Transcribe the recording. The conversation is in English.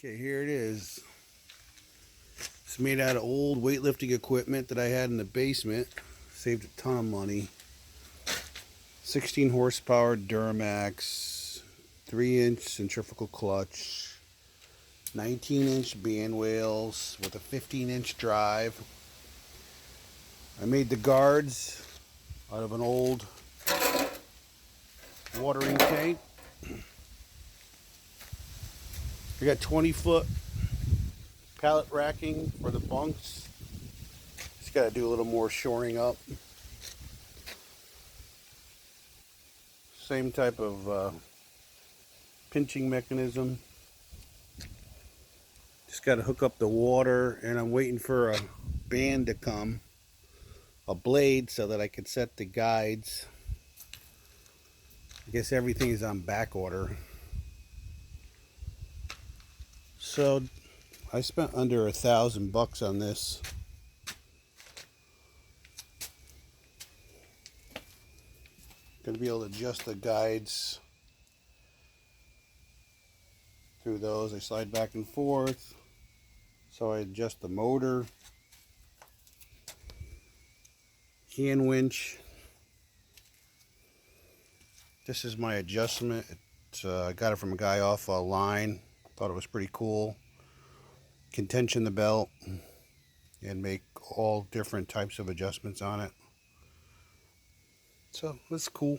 Okay, here it is. It's made out of old weightlifting equipment that I had in the basement. Saved a ton of money. 16 horsepower Duramax, 3-inch centrifugal clutch, 19-inch band wheels with a 15-inch drive. I made the guards out of an old watering tank. I got 20-foot pallet racking for the bunks. Just got to do a little more shoring up. Same type of pinching mechanism. Just got to hook up the water, and I'm waiting for a band to come, a blade, so that I can set the guides. I guess everything is on back order. So I spent under $1,000 on this. Gonna be able to adjust the guides through those. I slide back and forth, so I adjust the motor, hand winch. This is my adjustment. I got it from a guy off a line. Thought it was pretty cool. Can tension the belt and make all different types of adjustments on it. So that's cool.